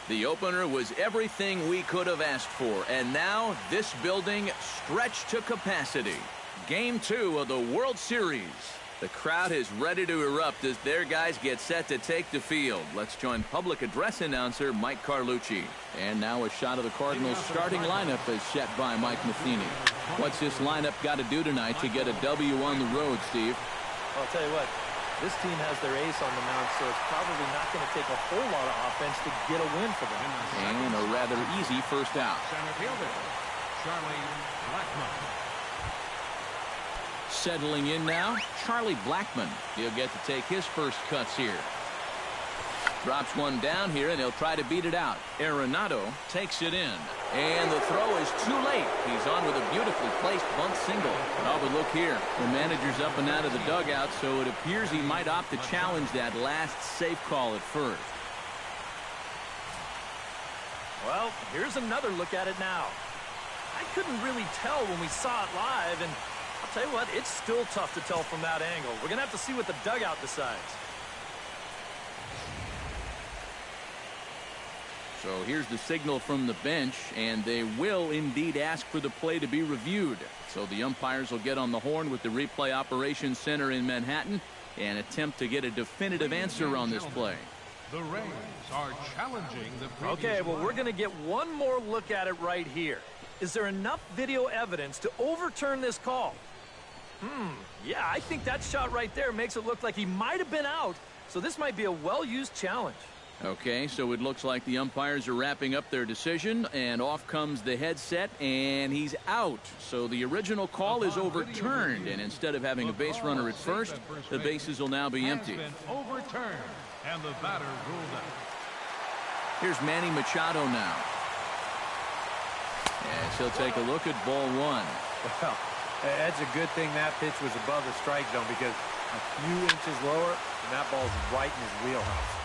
The opener was everything we could have asked for, and now this building stretched to capacity. Game 2 of the World Series. The crowd is ready to erupt as their guys get set to take the field. Let's join public address announcer Mike Carlucci. And now a shot of the Cardinals starting lineup is set by Mike Matheny. What's this lineup got to do tonight to get a W on the road, Steve? I'll tell you what, this team has their ace on the mound, so it's probably not going to take a whole lot of offense to get a win for them. And a rather easy first out. Center fielder, Charlie Blackmon. Settling in now, Charlie Blackmon. He'll get to take his first cuts here. Drops one down here, and he'll try to beat it out. Arenado takes it in. And the throw is too late. He's on with a beautifully placed bunt single. Oh, but look here. The manager's up and out of the dugout, so it appears he might opt to challenge that last safe call at first. Well, here's another look at it now. I couldn't really tell when we saw it live, and I'll tell you what, it's still tough to tell from that angle. We're going to have to see what the dugout decides. So here's the signal from the bench, and they will indeed ask for the play to be reviewed. So the umpires will get on the horn with the replay operations center in Manhattan and attempt to get a definitive answer on this play. The Rays are challenging the previous Okay, well, we're going to get one more look at it right here. Is there enough video evidence to overturn this call? Yeah, I think that shot right there makes it look like he might have been out, so this might be a well-used challenge. Okay, so it looks like the umpires are wrapping up their decision, and off comes the headset, and he's out. So the original call is overturned, and instead of having a base runner at first, the bases will now be empty. Overturned, and the batter ruled out. Here's Manny Machado now. Yes, he'll take a look at ball one. Well, that's a good thing that pitch was above the strike zone, because a few inches lower, and that ball's right in his wheelhouse.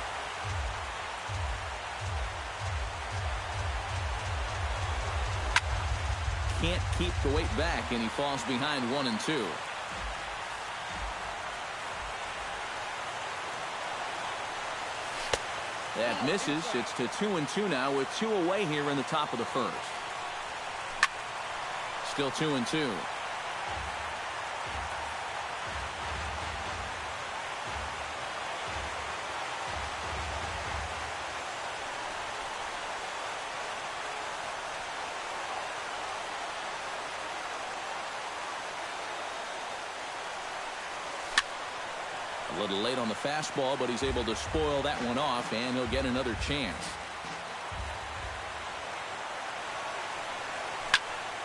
Can't keep the weight back, and he falls behind 1-2. That misses. It's to 2-2 now with 2 away here in the top of the first. Still 2-2. A little late on the fastball, but he's able to spoil that one off, and he'll get another chance.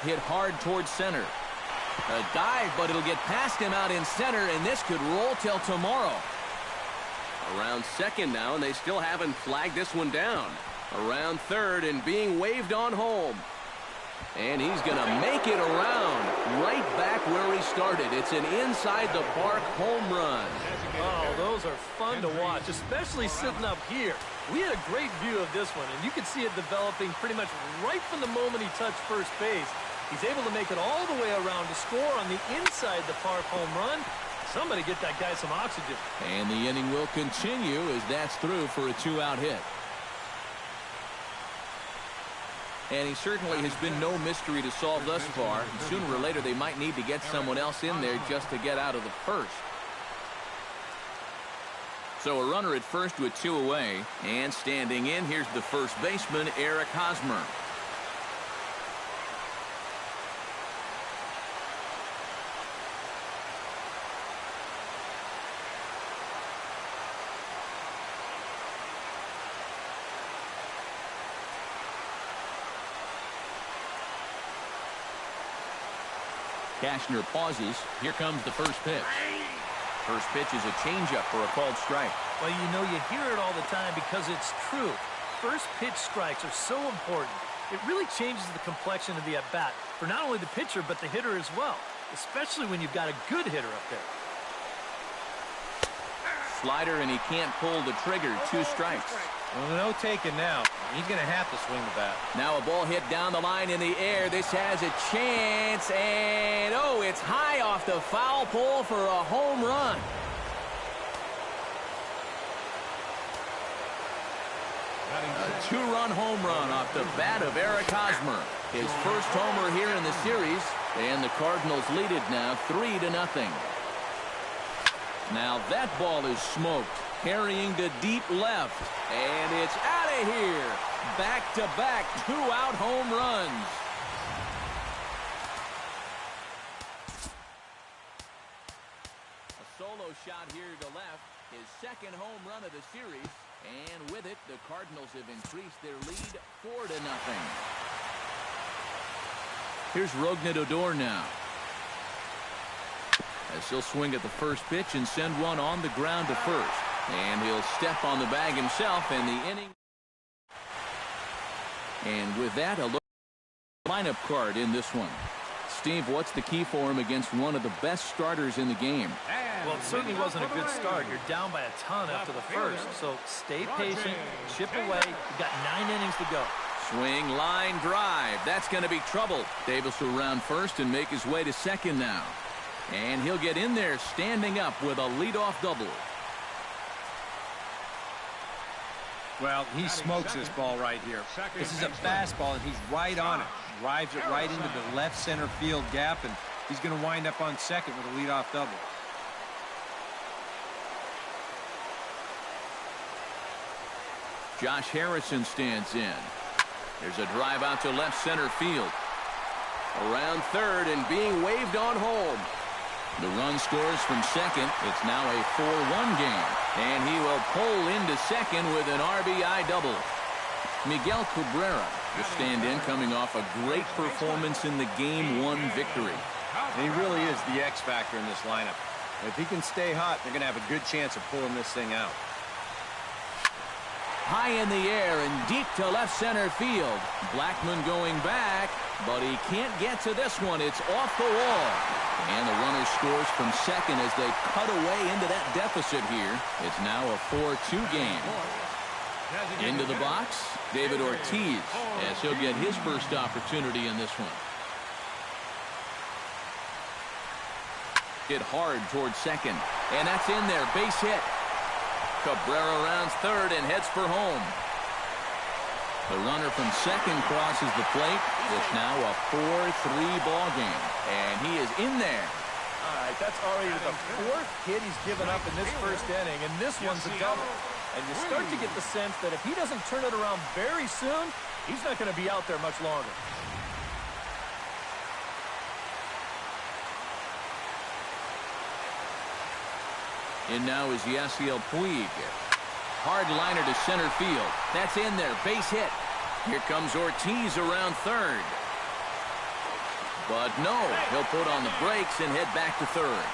Hit hard towards center. A dive, but it'll get past him out in center, and this could roll till tomorrow. Around second now, and they still haven't flagged this one down. Around third and being waved on home. And he's going to make it around right back where he started. It's an inside-the-park home run. Oh, those are fun to watch, especially sitting up here. We had a great view of this one, and you could see it developing pretty much right from the moment he touched first base. He's able to make it all the way around to score on the inside-the-park home run. Somebody get that guy some oxygen. And the inning will continue as that's through for a 2-out hit. And he certainly has been no mystery to solve thus far. And sooner or later, they might need to get someone else in there just to get out of the first. So a runner at first with 2 away. And standing in, here's the first baseman, Eric Hosmer. Cashner pauses. Here comes the first pitch. First pitch is a changeup for a called strike. Well, you know, you hear it all the time because it's true. First pitch strikes are so important. It really changes the complexion of the at-bat for not only the pitcher but the hitter as well, especially when you've got a good hitter up there. Slider, and he can't pull the trigger. 2 strikes. Well, no taking now. He's going to have to swing the bat. Now a ball hit down the line in the air. This has a chance, and oh, it's high off the foul pole for a home run. A two-run home run off the bat of Eric Hosmer. His first homer here in the series, and the Cardinals lead it now 3-0. Now that ball is smoked, carrying to deep left, and it's out of here. Back-to-back two-out home runs. A solo shot here to left, his second home run of the series, and with it, the Cardinals have increased their lead 4-0. Here's Rougned Odor now. As he'll swing at the first pitch and send one on the ground to first. And he'll step on the bag himself, and the inning. And with that, a lineup card in this one. Steve, what's the key for him against one of the best starters in the game? Well, it certainly wasn't a good start. You're down by a ton after the first. So stay patient, chip away. You've got 9 innings to go. Swing, line, drive. That's going to be trouble. Davis will round first and make his way to second now. And he'll get in there standing up with a leadoff double. Well, he smokes this ball right here. This is a fastball, and he's right on it. Drives it right into the left center field gap, and he's going to wind up on second with a leadoff double. Josh Harrison stands in. There's a drive out to left center field. Around third and being waved on home. The run scores from second. It's now a 4-1 game. And he will pull into second with an RBI double. Miguel Cabrera will stand in, coming off a great performance in the Game 1 victory. And he really is the X factor in this lineup. If he can stay hot, they're going to have a good chance of pulling this thing out. High in the air and deep to left center field. Blackmon going back, but he can't get to this one. It's off the wall. And the runner scores from second as they cut away into that deficit here. It's now a 4-2 game. Into the box, David Ortiz, as he'll get his first opportunity in this one. Hit hard towards second, and that's in there. Base hit. Cabrera rounds third and heads for home. The runner from second crosses the plate. It's now a 4-3 ball game, and he is in there. All right, that's already the 4th hit he's given up in this first inning, and this one's a double. And you start to get the sense that if he doesn't turn it around very soon, he's not going to be out there much longer. And now is Yasiel Puig. Hard liner to center field. That's in there. Base hit. Here comes Ortiz around third. But no, he'll put on the brakes and head back to third.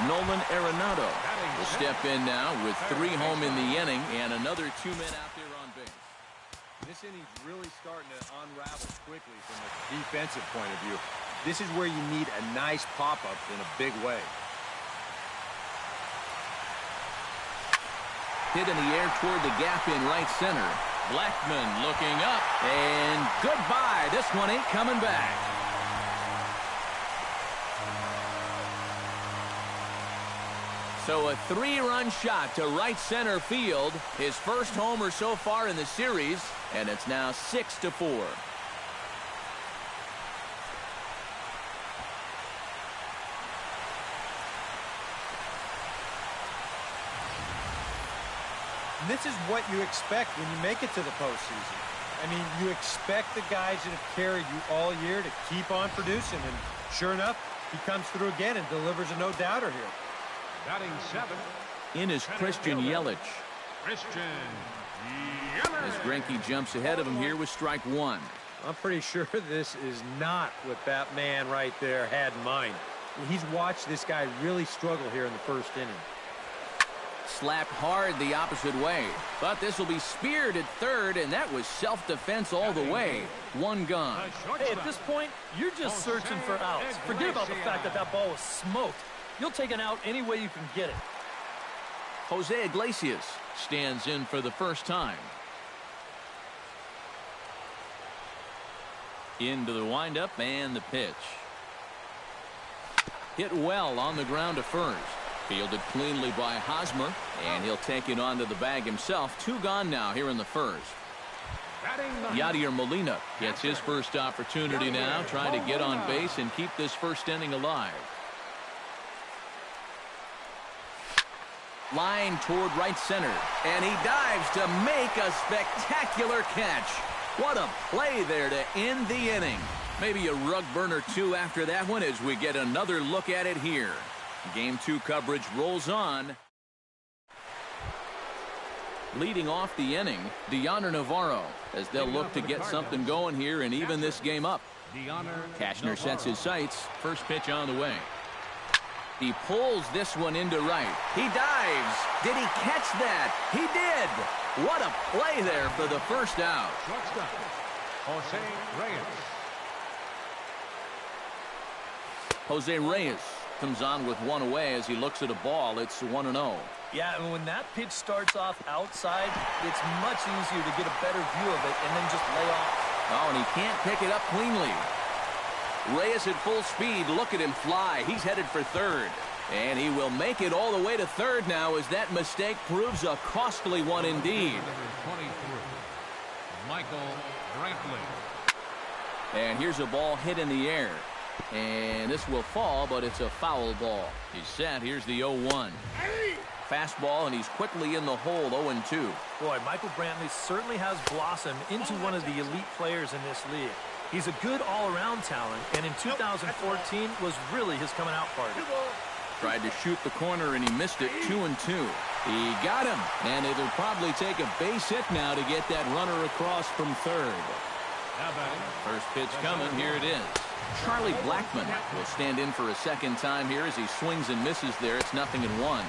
Nolan Arenado will step in now with 3 home in the inning and another 2 men out there on base. This inning's really starting to unravel quickly from a defensive point of view. This is where you need a nice pop-up in a big way. Hit in the air toward the gap in right center. Blackmon looking up, and goodbye. This one ain't coming back. So a 3-run shot to right center field. His first homer so far in the series, and it's now 6-4. This is what you expect when you make it to the postseason. I mean, you expect the guys that have carried you all year to keep on producing, and sure enough, he comes through again and delivers a no-doubter here. Batting 7. In is Christian Yelich. Christian As Greinke jumps ahead of him here with strike 1. I'm pretty sure this is not what that man right there had in mind. He's watched this guy really struggle here in the first inning. Slapped hard the opposite way. But this will be speared at third, and that was self-defense all the way. 1 gone. Hey, at this point, you're just searching for outs. Forget about the fact that that ball was smoked. You'll take an out any way you can get it. Jose Iglesias stands in for the first time. Into the windup and the pitch. Hit well on the ground to first. Fielded cleanly by Hosmer, and he'll take it onto the bag himself. 2 gone now here in the first. Yadier Molina gets his first opportunity now, trying to get on base and keep this first inning alive. Line toward right center, and he dives to make a spectacular catch. What a play there to end the inning. Maybe a rug burner too after that one as we get another look at it here. Game 2 coverage rolls on. Leading off the inning, Deoner Navarro, as they'll look to get something going here and even this game up. Cashner sets his sights. First pitch on the way. He pulls this one into right. He dives. Did he catch that? He did. What a play there for the first out. Jose Reyes comes on with one away as he looks at a ball. It's 1-0. Yeah, and when that pitch starts off outside, it's much easier to get a better view of it and then just lay off. Oh, and he can't pick it up cleanly. Reyes at full speed. Look at him fly. He's headed for third. And he will make it all the way to third now as that mistake proves a costly one indeed. Michael Brantley. And here's a ball hit in the air. And this will fall, but it's a foul ball. He's set. Here's the 0-1. Fastball, and he's quickly in the hole, 0-2. Boy, Michael Brantley certainly has blossomed into one of the elite players in this league. He's a good all-around talent, and in 2014 was really his coming-out party. Tried to shoot the corner, and he missed it, 2-2. He got him, and it'll probably take a base hit now to get that runner across from third. First pitch coming. Here it is. Charlie Blackmon will stand in for a second time here as he swings and misses there. It's 0-1.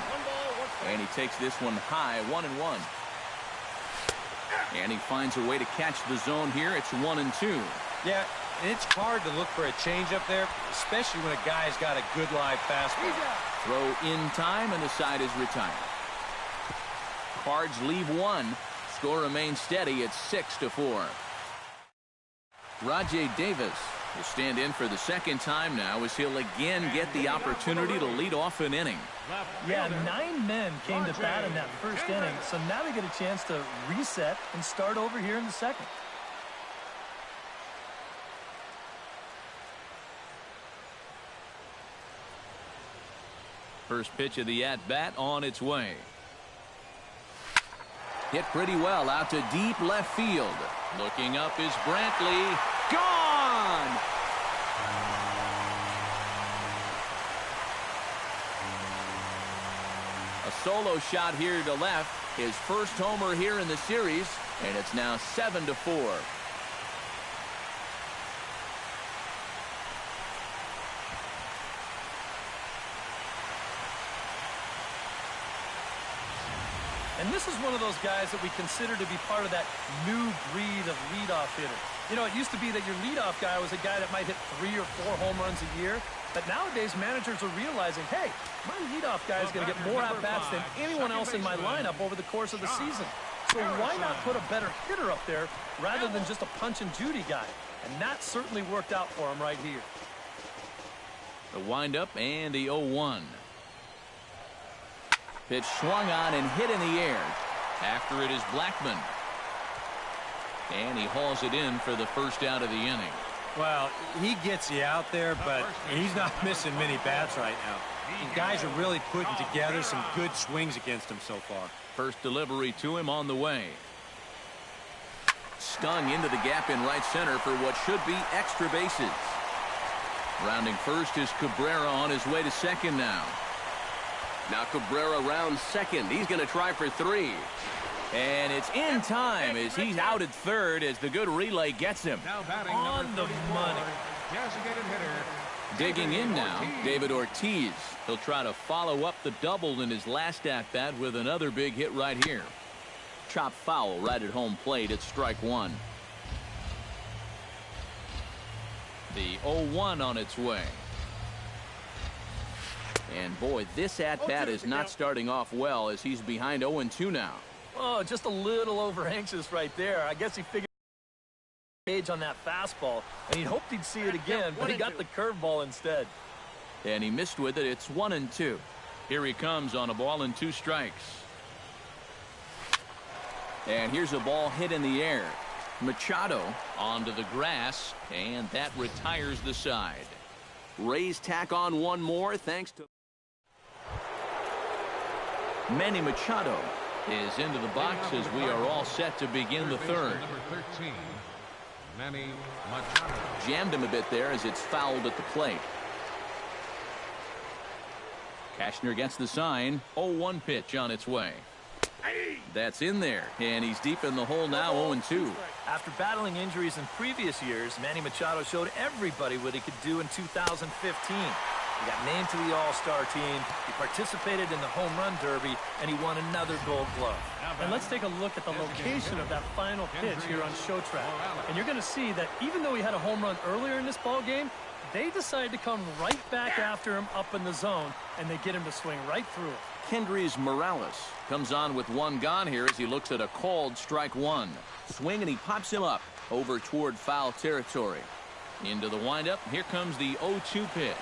And he takes this one high, 1-1. And he finds a way to catch the zone here. It's 1-2. Yeah, it's hard to look for a changeup there, especially when a guy's got a good live fastball. Throw in time, and the side is retired. Cards leave one. Score remains steady at 6-4. Rajai Davis will stand in for the second time now as he'll again get the opportunity to lead off an inning. Yeah, 9 men came to bat in that first inning, so now they get a chance to reset and start over here in the second. First pitch of the at-bat on its way. Hit pretty well out to deep left field. Looking up is Brantley. Gone! A solo shot here to left. His first homer here in the series, and it's now 7-4. And this is one of those guys that we consider to be part of that new breed of leadoff hitter. You know, it used to be that your leadoff guy was a guy that might hit 3 or 4 home runs a year. But nowadays, managers are realizing, hey, my leadoff guy is going to get more at-bats than anyone else in my lineup over the course of the season. So why not put a better hitter up there rather than just a punch-and-Judy guy? And that certainly worked out for him right here. The windup and the 0-1. Pitch swung on and hit in the air. After it is Blackmon. And he hauls it in for the first out of the inning. Well, he gets you out there, but he's not missing many bats right now. The guys are really putting together some good swings against him so far. First delivery to him on the way. Stung into the gap in right center for what should be extra bases. Rounding first is Cabrera on his way to second now. Now Cabrera rounds second. He's going to try for 3. And it's in time as he's out at third as the good relay gets him. On the money. Digging in now, David Ortiz. He'll try to follow up the double in his last at-bat with another big hit right here. Chop foul right at home plate at strike 1. The 0-1 on its way. And boy, this at-bat is not starting off well as he's behind 0-2 now. Oh, just a little over-anxious right there. I guess he figured age on that fastball, and he hoped he'd see it again, but he got the curveball instead. And he missed with it. It's 1-2. Here he comes on a ball and 2 strikes. And here's a ball hit in the air. Machado onto the grass, and that retires the side. Rays tack on one more thanks to Manny Machado is into the box as we are all set to begin the third. Number 13, Manny Machado. Jammed him a bit there as it's fouled at the plate. Cashner gets the sign. 0-1 pitch on its way. That's in there, and he's deep in the hole now, 0-2. After battling injuries in previous years, Manny Machado showed everybody what he could do in 2015. He got named to the All-Star team, he participated in the Home Run Derby, and he won another Gold Glove. And let's take a look at the location of that final pitch here on Show Track. And you're going to see that even though he had a home run earlier in this ball game, they decided to come right back after him up in the zone, and they get him to swing right through it. Kendrys Morales comes on with one gone here as he looks at a called strike one. Swing, and he pops him up over toward foul territory. Into the windup, here comes the 0-2 pitch.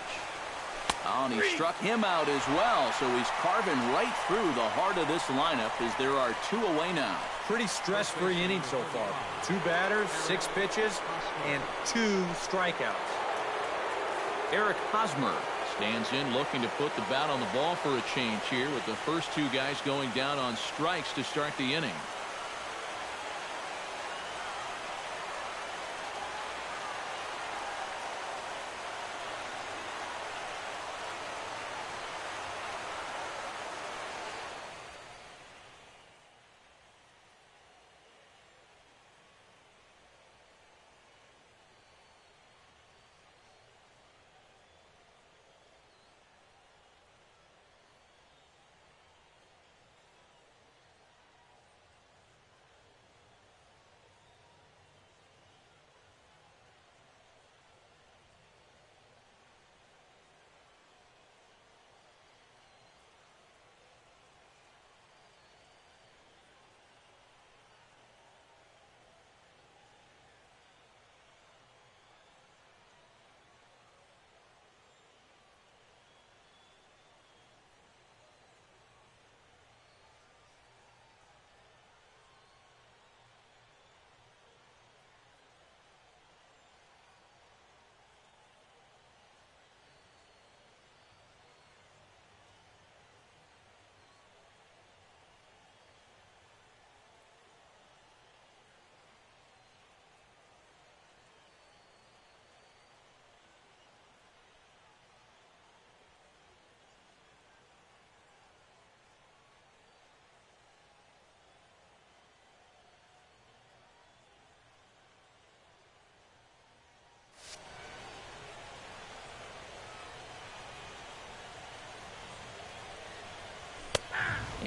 Oh, and he struck him out as well, so he's carving right through the heart of this lineup as there are 2 away now. Pretty stress-free inning so far. 2 batters, 6 pitches, and 2 strikeouts. Eric Hosmer stands in looking to put the bat on the ball for a change here with the first 2 guys going down on strikes to start the inning.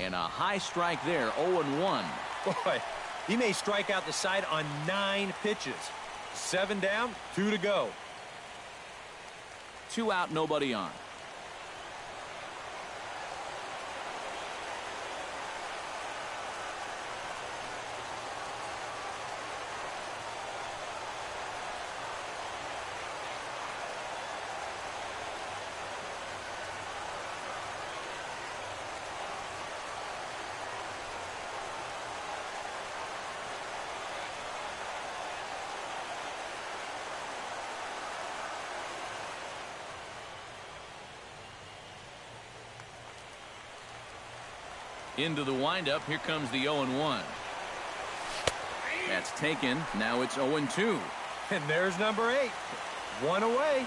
And a high strike there, 0-1. Boy, he may strike out the side on 9 pitches. 7 down, 2 to go. 2 out, nobody on. Into the windup, here comes the 0-1. That's taken. Now it's 0-2. And there's number 8. 1 away.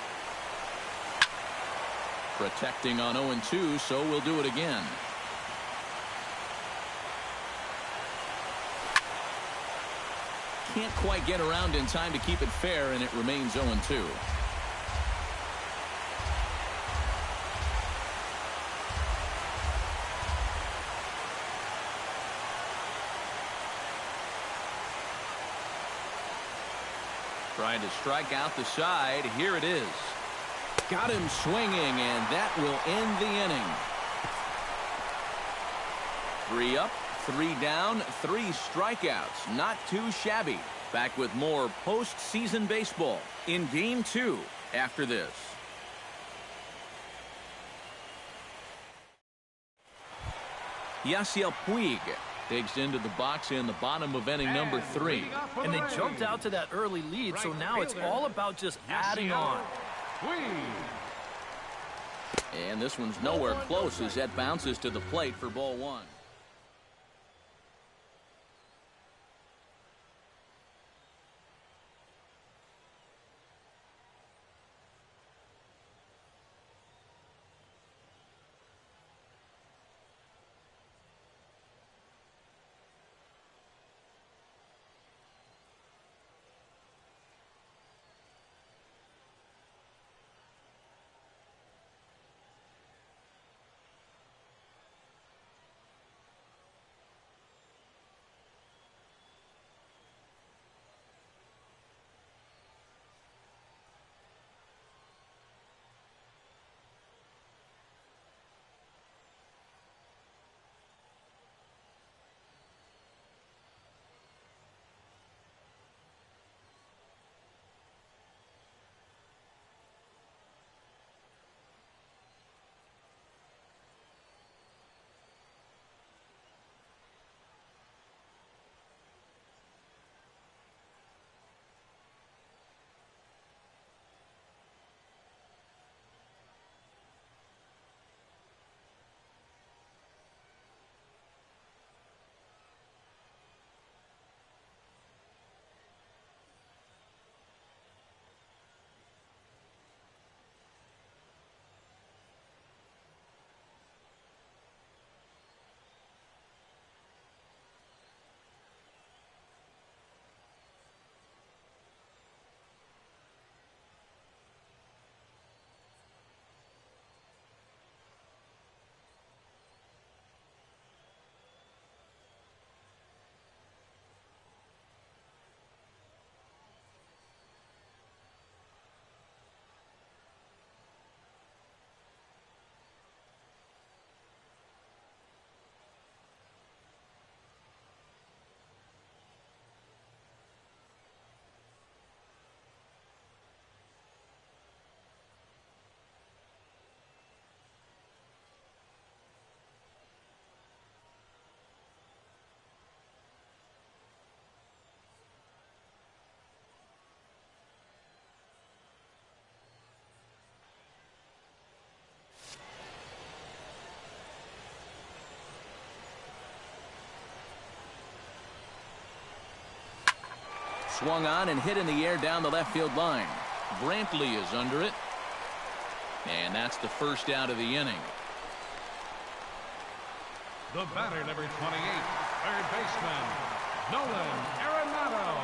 Protecting on 0-2, so we'll do it again. Can't quite get around in time to keep it fair, and it remains 0-2. Trying to strike out the side. Here it is. Got him swinging, and that will end the inning. 3 up, 3 down, 3 strikeouts. Not too shabby. Back with more postseason baseball in Game 2 after this. Yasiel Puig Digs into the box in the bottom of inning number 3. And they jumped out to that early lead, so now it's all about just adding on. And this one's nowhere close as that bounces to the plate for ball 1. Swung on and hit in the air down the left field line. Brantley is under it. And that's the first out of the inning. The batter, number 28, third baseman, Nolan Arenado.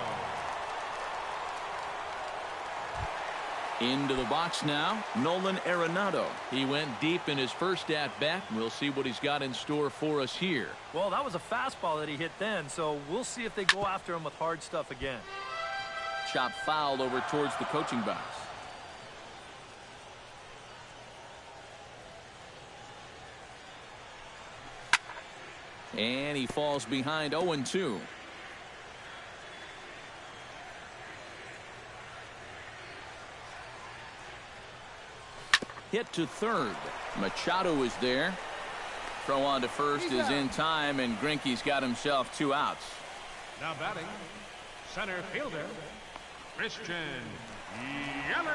Into the box now, Nolan Arenado. He went deep in his first at-bat. We'll see what he's got in store for us here. Well, that was a fastball that he hit then, so we'll see if they go after him with hard stuff again. Chop foul over towards the coaching box. And he falls behind 0-2. Hit to third. Machado is there. Throw on to first is in time, and Greinke's got himself 2 outs. Now batting, center fielder, Christian Yelich.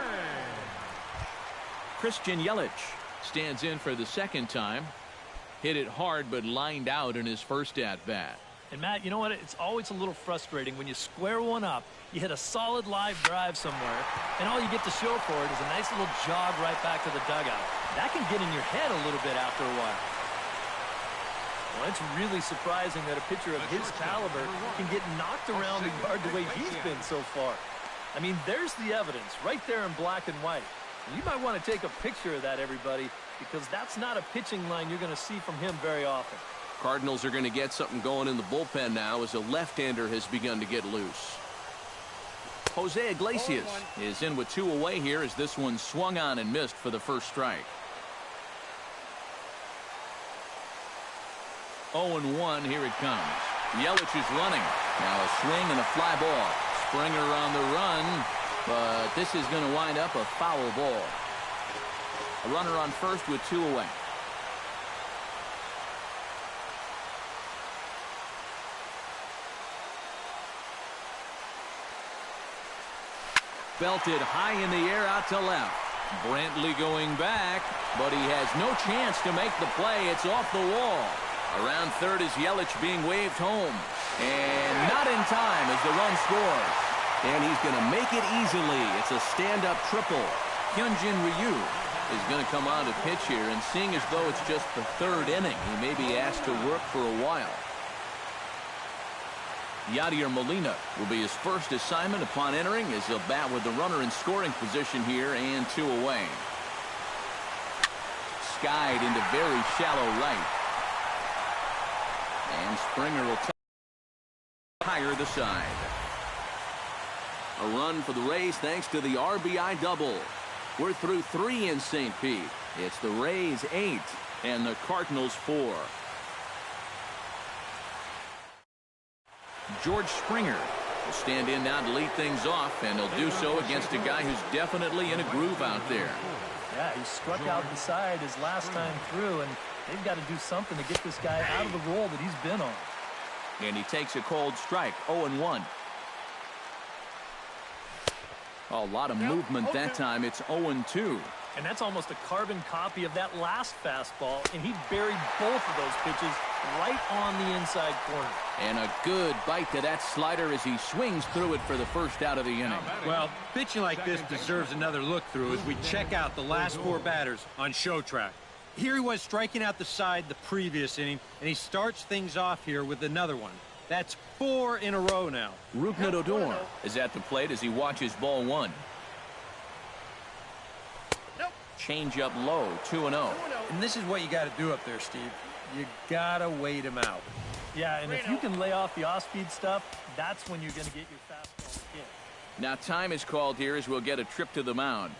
Christian Yelich stands in for the second time. Hit it hard, but lined out in his first at-bat. And, Matt, you know what? It's always a little frustrating when you square one up, you hit a solid live drive somewhere, and all you get to show for it is a nice little jog right back to the dugout. That can get in your head a little bit after a while. Well, it's really surprising that a pitcher of his caliber can get knocked around the yard the way he's been so far. I mean, there's the evidence right there in black and white. And you might want to take a picture of that, everybody, because that's not a pitching line you're going to see from him very often. Cardinals are going to get something going in the bullpen now as a left-hander has begun to get loose. Jose Iglesias is in with 2 away here as this one swung on and missed for the first strike. 0-1, here it comes. Yelich is running. Now a swing and a fly ball. Springer on the run, but this is going to wind up a foul ball. A runner on first with 2 away. Belted high in the air out to left. Brantley going back, but he has no chance to make the play. It's off the wall. Around third is Yelich being waved home. And not in time as the run scores. And he's going to make it easily. It's a stand-up triple. Hyunjin Ryu is going to come on to pitch here, and seeing as though it's just the third inning, he may be asked to work for a while. Yadier Molina will be his first assignment upon entering as he'll bat with the runner in scoring position here and 2 away. Skied into very shallow right. And Springer will tire the side. A run for the Rays thanks to the RBI double. We're through 3 in St. Pete. It's the Rays 8 and the Cardinals 4. George Springer will stand in now to lead things off, and he'll do so against a guy who's definitely in a groove out there. Yeah, he struck out the side his last time through, and they've got to do something to get this guy out of the role that he's been on. And he takes a cold strike, 0-1. A lot of movement that time. It's 0-2. And that's almost a carbon copy of that last fastball, and he buried both of those pitches right on the inside corner. And a good bite to that slider as he swings through it for the first out of the inning. Well, pitching like this deserves another look through as we check out the last 4 batters on Show Track. Here he was striking out the side the previous inning, and he starts things off here with another one. That's 4 in a row now. Rougned Odor is at the plate as he watches ball 1. Change up low, 2-0. And this is what you got to do up there, Steve. You got to wait him out. Yeah, and if you can lay off the off-speed stuff, that's when you're going to get your fastball hit. Now time is called here as we'll get a trip to the mound.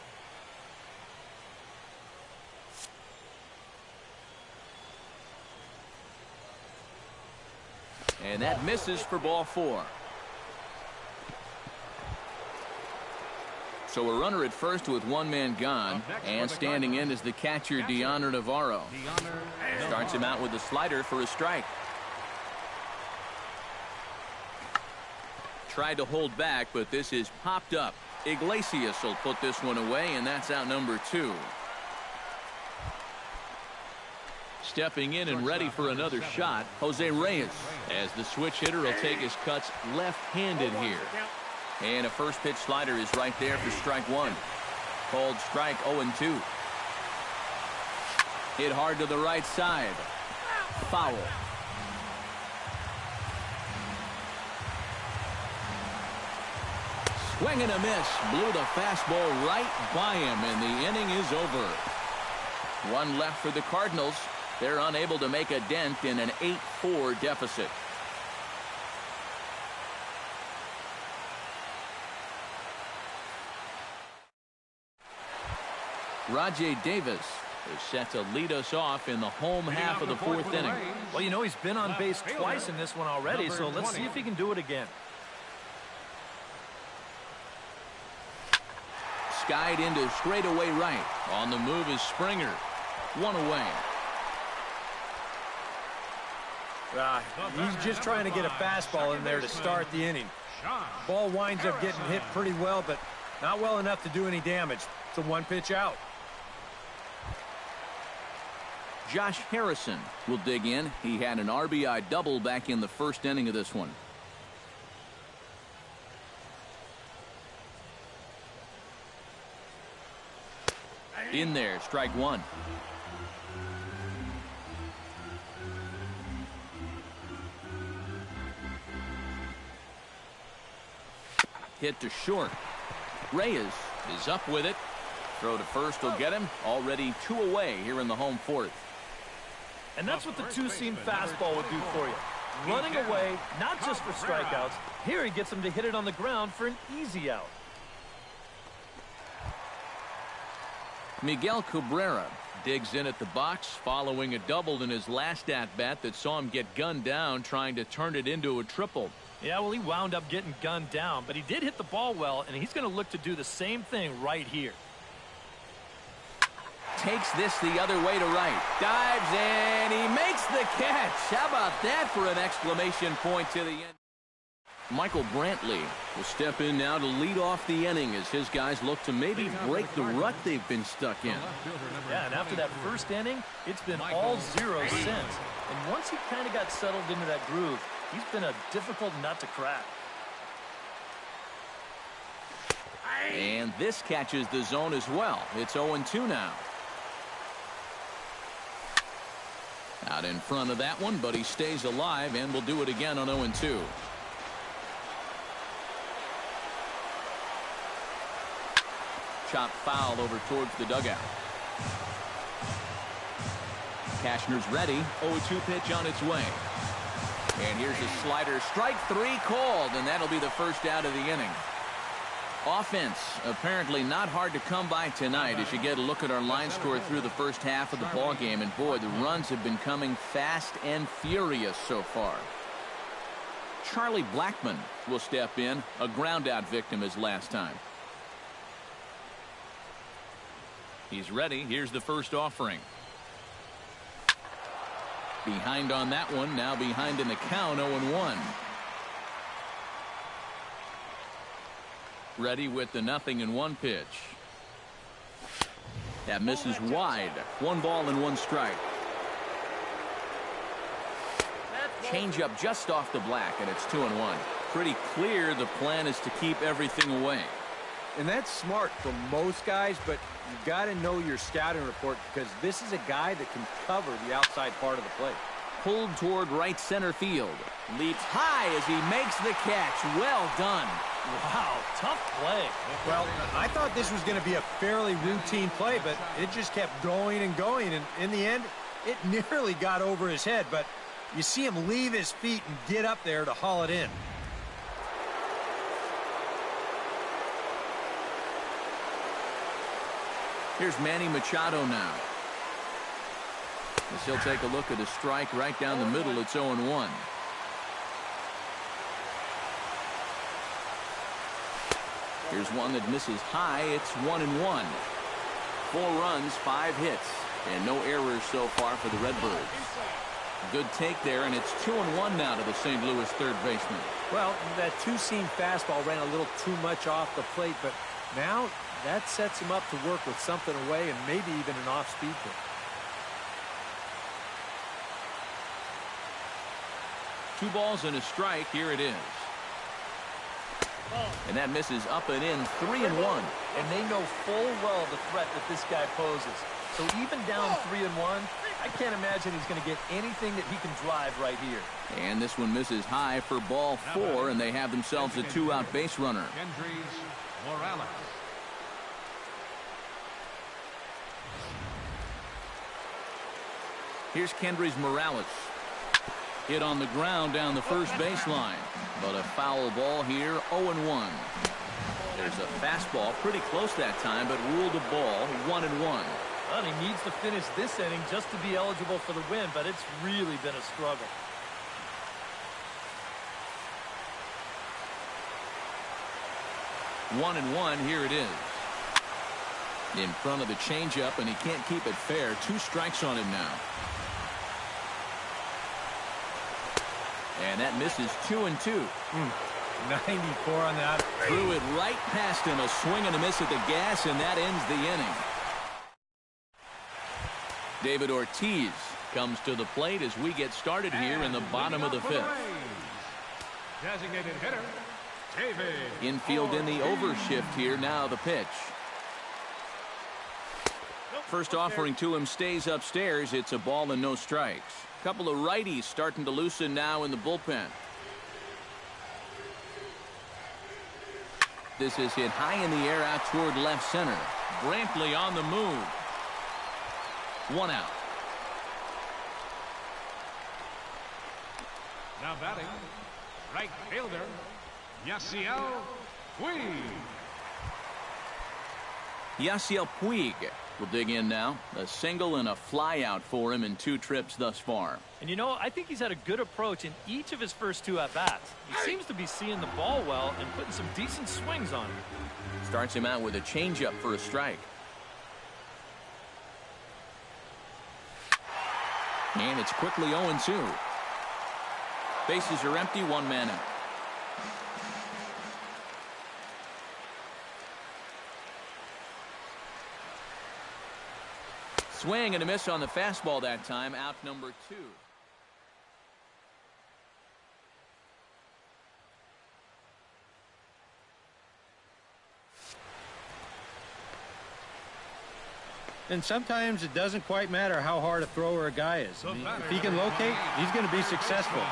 And that misses for ball 4. So a runner at first with 1 man gone, and standing in is the catcher Deoner Navarro. Starts him out with a slider for a strike. Tried to hold back, but this is popped up. Iglesias will put this one away, and that's out number 2. Stepping in and ready for another shot, Jose Reyes, as the switch hitter will take his cuts left-handed here. And a first pitch slider is right there for strike 1. Called strike, 0-2. Hit hard to the right side. Foul. Swing and a miss. Blew the fastball right by him, and the inning is over. 1 left for the Cardinals. They're unable to make a dent in an 8-4 deficit. Rajai Davis is set to lead us off in the home half of the 4th inning. Well, you know, he's been on base twice in this one already, so let's see if he can do it again. Skied into straightaway right. On the move is Springer. 1 away. He's just trying to get a fastball in there to start the inning. Ball winds up getting hit pretty well, but not well enough to do any damage. It's a 1-pitch out. Josh Harrison will dig in. He had an RBI double back in the 1st inning of this one. In there, strike 1. Hit to short. Reyes is up with it. Throw to first will get him. Already 2 away here in the home 4th. And that's what the 2-seam fastball would do for you. Running away, not just for strikeouts. Here he gets him to hit it on the ground for an easy out. Miguel Cabrera digs in at the box following a double in his last at-bat that saw him get gunned down trying to turn it into a triple. Yeah, well, he wound up getting gunned down, but he did hit the ball well, and he's going to look to do the same thing right here. Takes this the other way to right. Dives, and he makes the catch. How about that for an exclamation point to the end? Michael Brantley will step in now to lead off the inning as his guys look to maybe break the rut they've been stuck in. Yeah, and after that first inning, it's been all zeros since. And once he kind of got settled into that groove, he's been a difficult nut to crack. And this catches the zone as well. It's 0-2 now. Out in front of that one, but he stays alive and will do it again on 0-2. Chop foul over towards the dugout. Cashner's ready. 0-2 pitch on its way. And here's a slider. Strike 3 called, and that'll be the first out of the inning. Offense apparently not hard to come by tonight as you get a look at our line score through the first half of the ball game, and boy, the runs have been coming fast and furious so far. Charlie Blackmon will step in, a ground out victim as last time. He's ready. Here's the first offering. Behind on that one, now behind in the count. 0-1. Ready with the 0-1 pitch. That misses wide. 1 ball and 1 strike. Change-up just off the black, and it's 2-1. Pretty clear the plan is to keep everything away. And that's smart for most guys, but you got to know your scouting report because this is a guy that can cover the outside part of the plate. Pulled toward right center field. Leaps high as he makes the catch. Well done. Wow, tough play. Well, I thought this was going to be a fairly routine play, but it just kept going and going, and in the end, it nearly got over his head, but you see him leave his feet and get up there to haul it in. Here's Manny Machado now. As he'll take a look at a strike right down the middle. It's 0-1. Here's one that misses high. It's 1-1. 4 runs, 5 hits, and no errors so far for the Redbirds. Good take there, and it's 2-1 now to the St. Louis third baseman. Well, that two-seam fastball ran a little too much off the plate, but now that sets him up to work with something away and maybe even an off-speed pitch. Two balls and a strike. Here it is. And that misses up and in. 3-1. And they know full well the threat that this guy poses. So even down 3-1, I can't imagine he's going to get anything that he can drive right here. And this one misses high for ball 4, and they have themselves a 2-out base runner. Morales. Here's Kendrys Morales. Hit on the ground down the first baseline. But a foul ball here. 0-1. There's a fastball pretty close that time, but ruled a ball. 1-1. Well, he needs to finish this inning just to be eligible for the win, but it's really been a struggle. One and one. Here it is. In front of the changeup, and he can't keep it fair. 2 strikes on him now. And that misses 2-2. 94 on that. Threw it right past him. A swing and a miss at the gas, and that ends the inning. David Ortiz comes to the plate as we get started here in the bottom of the 5th. Designated hitter, David. Infield in the overshift here. Now the pitch. First offering to him stays upstairs. It's a ball and no strikes. Couple of righties starting to loosen now in the bullpen. This is hit high in the air out toward left center. Brantley on the move. 1 out. Now batting, right fielder, Yasiel Puig. Yasiel Puig will dig in now. A single and a fly out for him in 2 trips thus far. And you know, I think he's had a good approach in each of his first 2 at-bats. He seems to be seeing the ball well and putting some decent swings on it. Starts him out with a changeup for a strike. And it's quickly 0-2. Bases are empty, 1 man out. Swing and a miss on the fastball that time. Out number 2. And sometimes it doesn't quite matter how hard a thrower a guy is. I mean, if he can locate, he's going to be successful.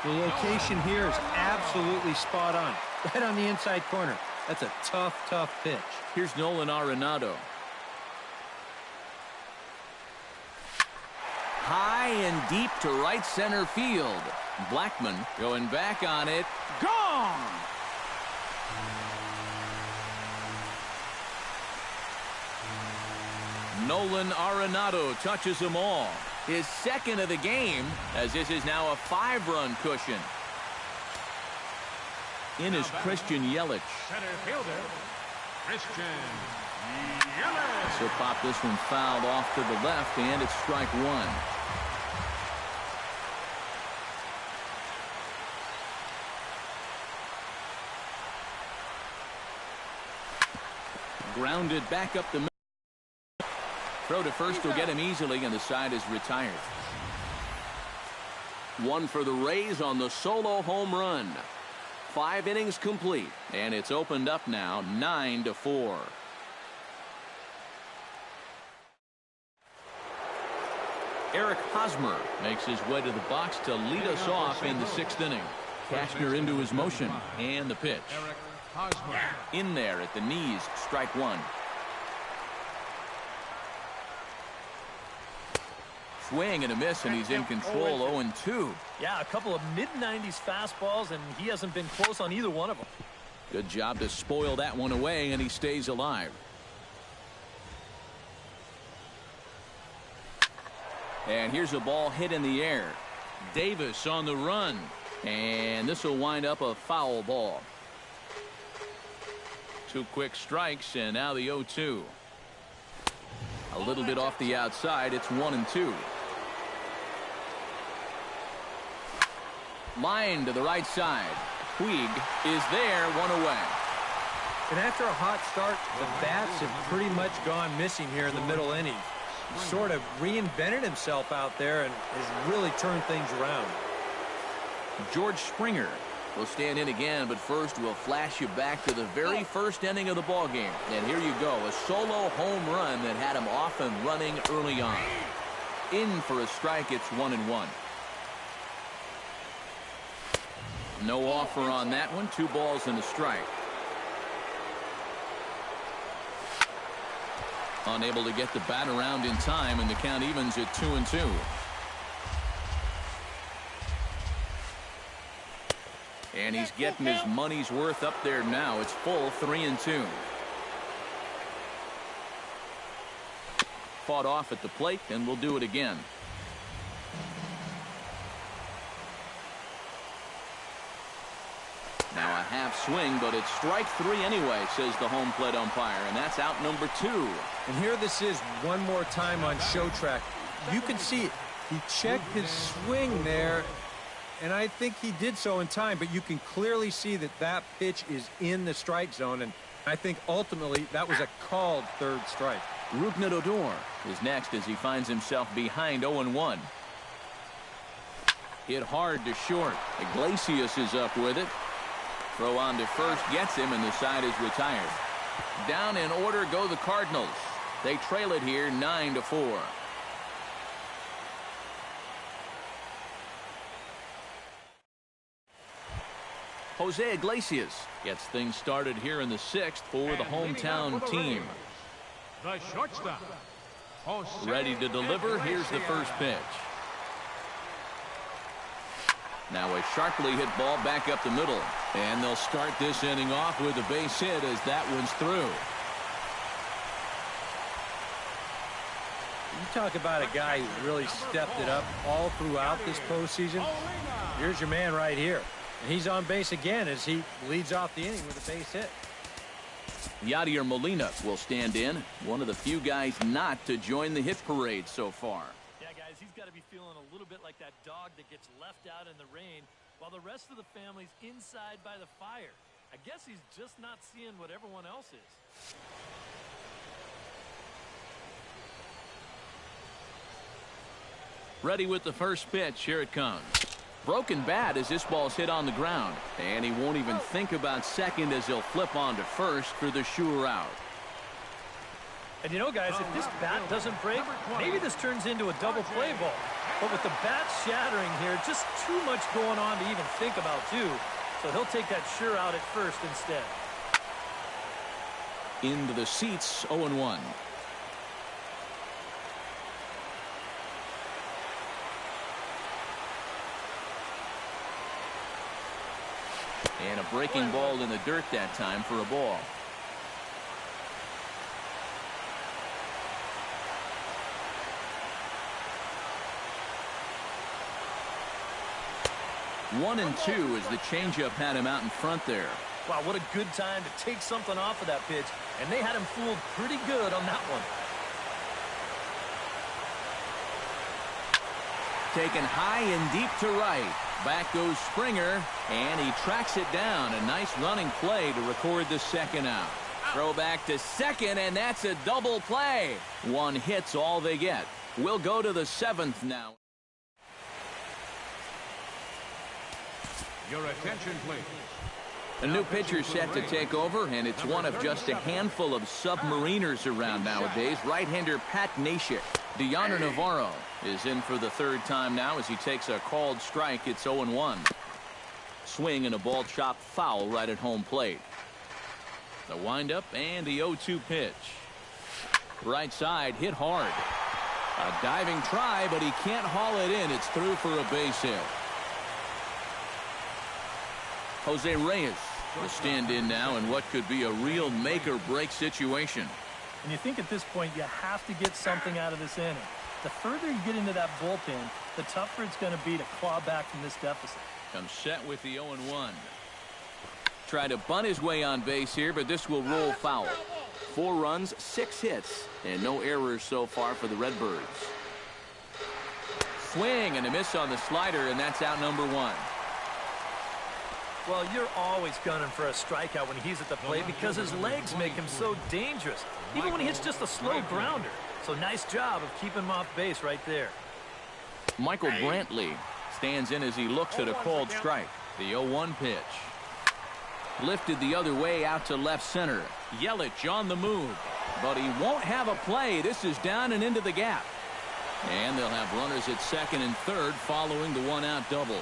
The location here is absolutely spot on. Right on the inside corner. That's a tough, tough pitch. Here's Nolan Arenado. High and deep to right center field. Blackman going back on it. Gone! Nolan Arenado touches them all. His second of the game, as this is now a 5-run cushion. In is Christian Yelich. Center fielder, Christian Yelich. So pop this one fouled off to the left, and it's strike 1. Grounded back up the middle. Throw to first will get him easily, and the side is retired. One for the Rays on the solo home run. 5 innings complete, and it's opened up now 9-4. Eric Hosmer makes his way to the box to lead us off in the 6th inning. Cashner into his motion, and the pitch. Eric Hosmer. In there at the knees, strike 1. Swing and a miss, and he's in control. 0-2. Yeah, a couple of mid-90s fastballs, and he hasn't been close on either one of them. Good job to spoil that one away, and he stays alive. And here's a ball hit in the air. Davis on the run, and this will wind up a foul ball. 2 quick strikes, and now the 0-2. A little bit off the outside. It's 1-2. Line to the right side. Puig is there, 1 away. And after a hot start, the bats have pretty much gone missing here in the middle innings. He sort of reinvented himself out there and has really turned things around. George Springer will stand in again, but first we'll flash you back to the very first inning of the ball game. And here you go, a solo home run that had him off and running early on. In for a strike, it's 1-1. No offer on that one. 2 balls and a strike. Unable to get the bat around in time, and the count evens at 2-2. And he's getting his money's worth up there now. It's full 3-2. Fought off at the plate, and we'll do it again. Now a half swing, but it's strike 3 anyway, says the home plate umpire, and that's out number 2. And here this is one more time on show track. You can see it. He checked his swing there, and I think he did so in time, but you can clearly see that that pitch is in the strike zone, and I think ultimately that was a called 3rd strike. Rougned Odor is next as he finds himself behind 0-1. Hit hard to short. Iglesias is up with it. Throw on to first gets him, and the side is retired. Down in order go the Cardinals. They trail it here 9-4. Jose Iglesias gets things started here in the 6th for the hometown team. The shortstop, Jose Ready to deliver. Here's the first pitch. Now a sharply hit ball back up the middle. And they'll start this inning off with a base hit as that one's through. You talk about a guy who really stepped it up all throughout this postseason. Here's your man right here. And he's on base again as he leads off the inning with a base hit. Yadier Molina will stand in. One of the few guys not to join the hit parade so far. Yeah, guys, he's got to be feeling a little bit like that dog that gets left out in the rain while the rest of the family's inside by the fire. I guess he's just not seeing what everyone else is. Ready with the first pitch. Here it comes. Broken bat as this ball's hit on the ground. And he won't even think about second as he'll flip on to first for the sure out. And you know, guys, if this bat doesn't break, maybe this turns into a double play ball. But with the bat shattering here, just too much going on to even think about, too. So he'll take that sure out at first instead. Into the seats, 0-1. And a breaking ball in the dirt that time for a ball. One and two as the changeup had him out in front there. Wow, what a good time to take something off of that pitch. And they had him fooled pretty good on that one. Taken high and deep to right. Back goes Springer, and he tracks it down. A nice running play to record the second out. Throw back to second, and that's a double play. One hit's all they get. We'll go to the seventh now. Your attention, please. A new pitcher set to take over, and it's one of just a handful of submariners around nowadays. Right-hander Pat Neshek. Deoner Navarro is in for the third time now as he takes a called strike. It's 0-1. Swing and a ball chopped foul right at home plate. The windup and the 0-2 pitch. Right side hit hard. A diving try, but he can't haul it in. It's through for a base hit. Jose Reyes will stand in now in what could be a real make-or-break situation. And you think at this point you have to get something out of this inning. The further you get into that bullpen, the tougher it's going to be to claw back from this deficit. Comes set with the 0-1. Try to bunt his way on base here, but this will roll foul. 4 runs, 6 hits, and no errors so far for the Redbirds. Swing and a miss on the slider, and that's out number 1. Well, you're always gunning for a strikeout when he's at the plate because his legs make him so dangerous, even when he hits just a slow grounder. So nice job of keeping him off base right there. Michael Brantley stands in as he looks at a called strike. The 0-1 pitch. Lifted the other way out to left center. Yelich on the move, but he won't have a play. This is down and into the gap. And they'll have runners at second and third following the 1-out double.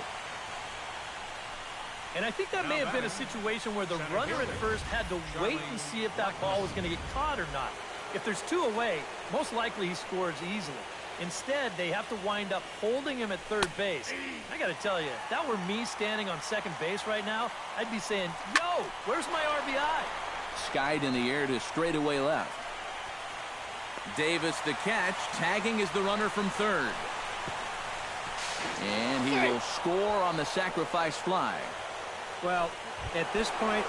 And I think that may have been a situation where the runner at first had to wait and see if that ball was going to get caught or not. If there's 2 away, most likely he scores easily. Instead, they have to wind up holding him at third base. I got to tell you, if that were me standing on second base right now, I'd be saying, yo, where's my RBI? Skied in the air to straightaway left. Davis the catch, tagging is the runner from third. And he will score on the sacrifice fly. Well, at this point,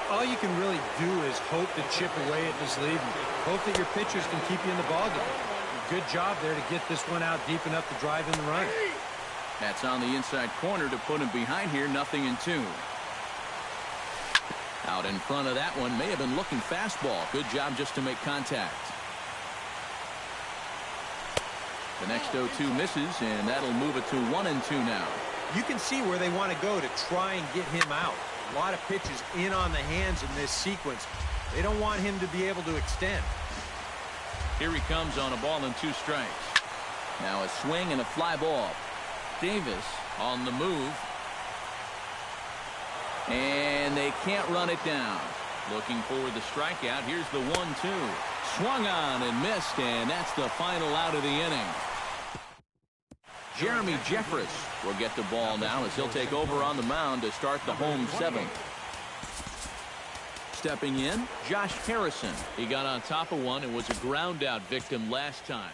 all you can really do is hope to chip away at this lead and hope that your pitchers can keep you in the ballgame. Good job there to get this one out deep enough to drive in the run. That's on the inside corner to put him behind here, 0-2. Out in front of that one, may have been looking fastball. Good job just to make contact. The next 0-2 misses, and that'll move it to 1-2 now. You can see where they want to go to try and get him out. A lot of pitches in on the hands in this sequence. They don't want him to be able to extend. Here he comes on a ball and 2 strikes. Now a swing and a fly ball. Davis on the move. And they can't run it down. Looking for the strikeout. Here's the 1-2. Swung on and missed, and that's the final out of the inning. Jeremy Jeffress will get the ball now as he'll take over on the mound to start the home 7th. Stepping in, Josh Harrison. He got on top of one and was a ground out victim last time.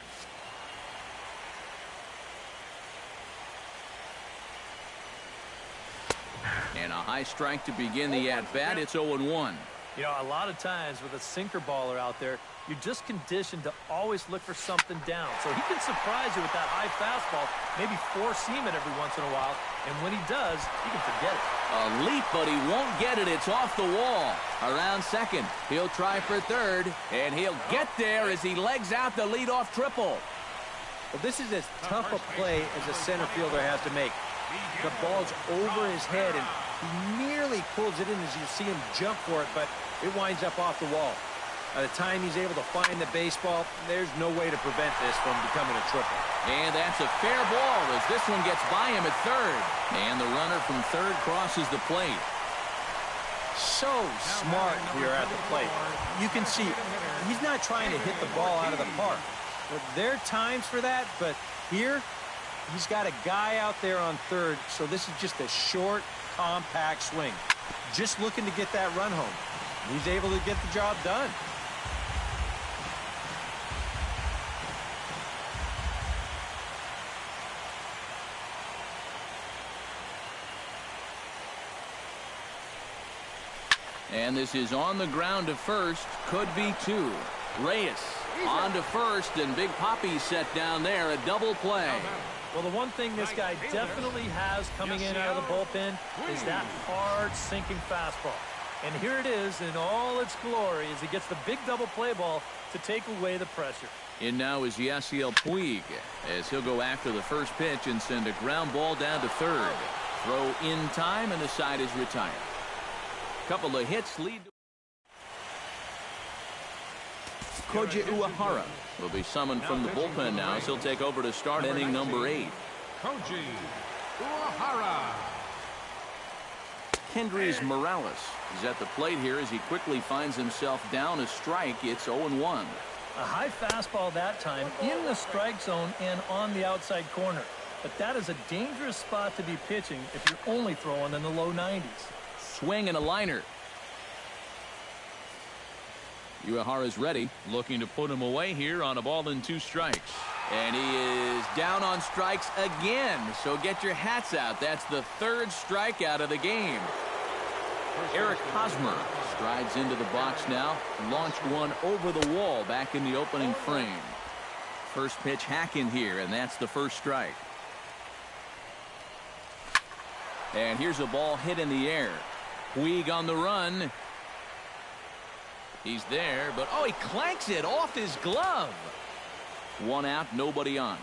And a high strike to begin the at-bat. It's 0-1. You know, a lot of times with a sinker baller out there, you're just conditioned to always look for something down. So he can surprise you with that high fastball, maybe 4-seam it every once in a while. And when he does, you can forget it. A leap, but he won't get it. It's off the wall. Around second. He'll try for third, and he'll get there as he legs out the leadoff triple. Well, this is as tough a play as a center fielder has to make. The ball's over his head, and he nearly pulls it in as you see him jump for it, but it winds up off the wall. By the time he's able to find the baseball, there's no way to prevent this from becoming a triple. And that's a fair ball as this one gets by him at third. And the runner from third crosses the plate. So smart here at the plate. You can see he's not trying to hit the ball out of the park. There are times for that, but here he's got a guy out there on third, so this is just a short, compact swing. Just looking to get that run home. He's able to get the job done. And this is on the ground to first. Could be two. Reyes on to first, and Big Poppy's set down there. A double play. Well, the one thing this guy definitely has coming in out of the bullpen is that hard sinking fastball. And here it is in all its glory as he gets the big double play ball to take away the pressure. In now is Yasiel Puig as he'll go after the first pitch and send a ground ball down to third. Throw in time, and the side is retired. Couple of hits lead. Koji Uehara will be summoned from the bullpen now as he'll take over to start inning number 8. Koji Uehara. Kendrys Morales is at the plate here as he quickly finds himself down a strike. It's 0-1. A high fastball that time in the strike zone and on the outside corner. But that is a dangerous spot to be pitching if you're only throwing in the low 90s. Swing and a liner. Uehara's ready, looking to put him away here on a ball and 2 strikes. And he is down on strikes again, so get your hats out. That's the 3rd strikeout of the game. Eric Hosmer strides into the box now, launched one over the wall back in the opening frame. First pitch hack in here, and that's the 1st strike. And here's a ball hit in the air. Puig on the run. He's there, but oh, he clanks it off his glove. 1 out, nobody on.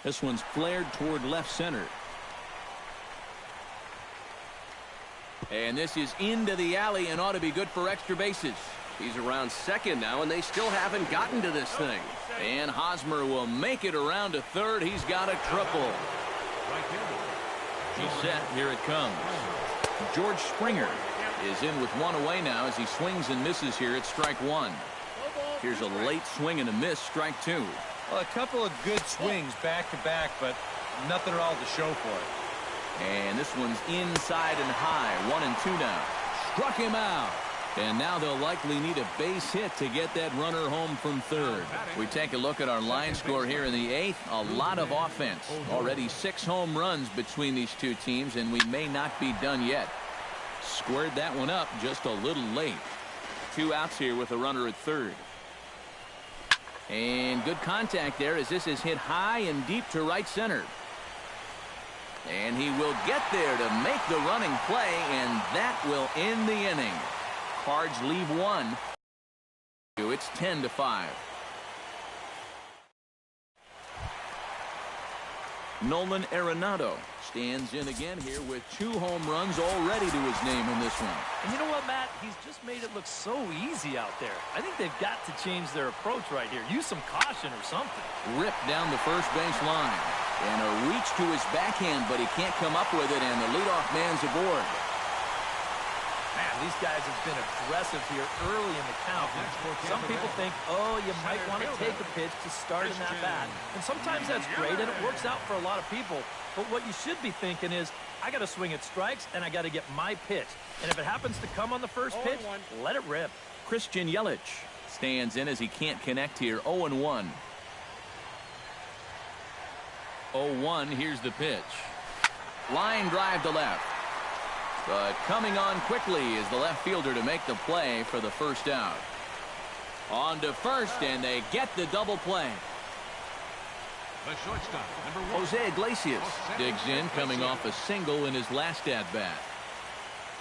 This one's flared toward left center. And this is into the alley and ought to be good for extra bases. He's around second now, and they still haven't gotten to this thing. And Hosmer will make it around to third. He's got a triple. He's set. Here it comes. George Springer is in with 1 away now as he swings and misses here at strike 1. Here's a late swing and a miss, strike 2. Well, a couple of good swings back to back, but nothing at all to show for it. And this one's inside and high. 1-2 now. Struck him out. And now they'll likely need a base hit to get that runner home from third. We take a look at our line score here in the 8th. A lot of offense. Already 6 home runs between these two teams, and we may not be done yet. Squared that one up just a little late. 2 outs here with a runner at third. And good contact there as this is hit high and deep to right center. And he will get there to make the running play, and that will end the inning. Cards leave 1. It's 10-5. Nolan Arenado stands in again here with 2 home runs already to his name in this one. And you know what, Matt? He's just made it look so easy out there. I think they've got to change their approach right here. Use some caution or something. Ripped down the first base line. And a reach to his backhand, but he can't come up with it, and the leadoff man's aboard. Man, these guys have been aggressive here early in the count. Some people think, oh, you might want to take a pitch to start in that bat. And sometimes that's great, and it works out for a lot of people. But what you should be thinking is, I got to swing at strikes, and I got to get my pitch. And if it happens to come on the first pitch, let it rip. Christian Yelich stands in as he can't connect here. 0-1. 0-1, here's the pitch. Line drive to left. But coming on quickly is the left fielder to make the play for the first out. On to first, and they get the double play. The shortstop, number 1. Jose Iglesias digs in, coming off a single in his last at-bat.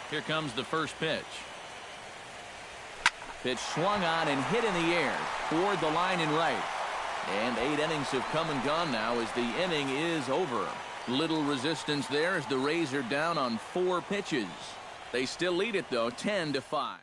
Here comes the first pitch. Pitch swung on and hit in the air toward the line and right. And 8 innings have come and gone now as the inning is over. Little resistance there as the Rays are down on 4 pitches. They still lead it, though, 10-5.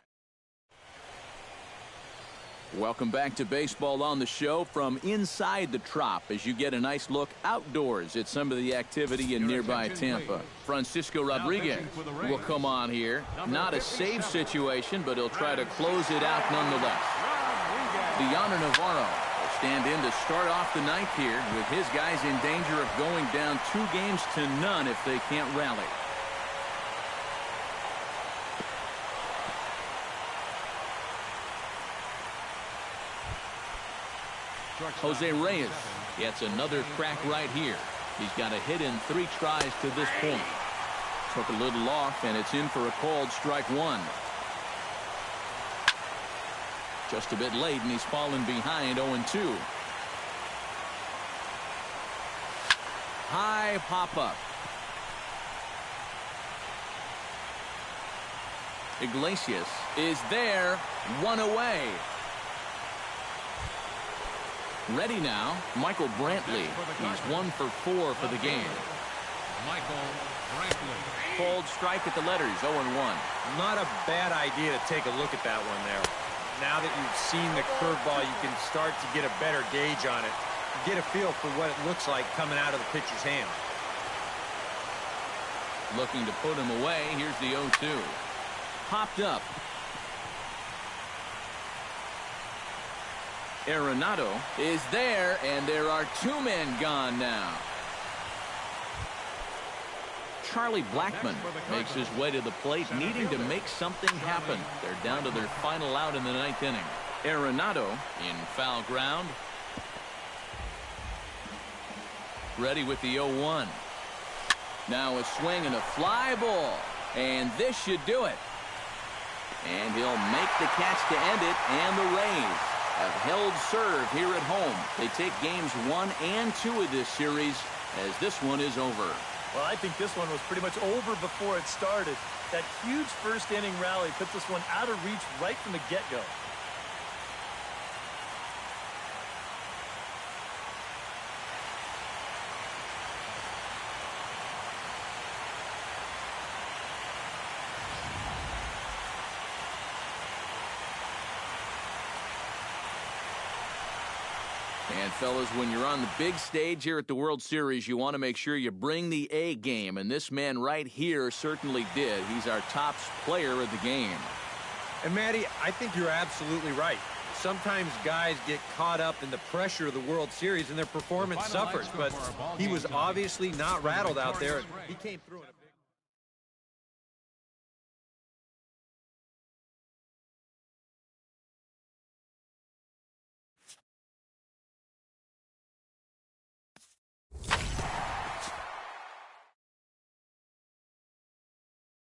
Welcome back to Baseball on the Show from inside the Trop as you get a nice look outdoors at some of the activity in nearby Tampa. Francisco Rodriguez will come on here. Not a save situation, but he'll try to close it out nonetheless. Deanna Navarro will stand in to start off the ninth here with his guys in danger of going down 2-0 if they can't rally. Jose Reyes gets another crack right here. He's got a hit in 3 tries to this point. Took a little off, and it's in for a called strike 1. Just a bit late, and he's fallen behind 0-2. High pop-up. Iglesias is there, 1 away. Ready now, Michael Brantley. He's 1 for 4 for the game. Michael Brantley. Called strike at the letters, 0-1. Not a bad idea to take a look at that one there. Now that you've seen the curveball, you can start to get a better gauge on it. Get a feel for what it looks like coming out of the pitcher's hand. Looking to put him away. Here's the 0-2. Popped up. Arenado is there, and there are 2 men gone now. Charlie Blackmon makes his way to the plate, needing to make something happen. They're down to their final out in the 9th inning. Arenado in foul ground. Ready with the 0-1. Now a swing and a fly ball, and this should do it. And he'll make the catch to end it, and the Rays have held serve here at home. They take games 1 and 2 of this series as this one is over. Well, I think this one was pretty much over before it started. That huge first inning rally put this one out of reach right from the get-go. And, fellas, when you're on the big stage here at the World Series, you want to make sure you bring the A game. And this man right here certainly did. He's our top player of the game. And, Matty, I think you're absolutely right. Sometimes guys get caught up in the pressure of the World Series and their performance suffers. But he was obviously not rattled out there. He came through in a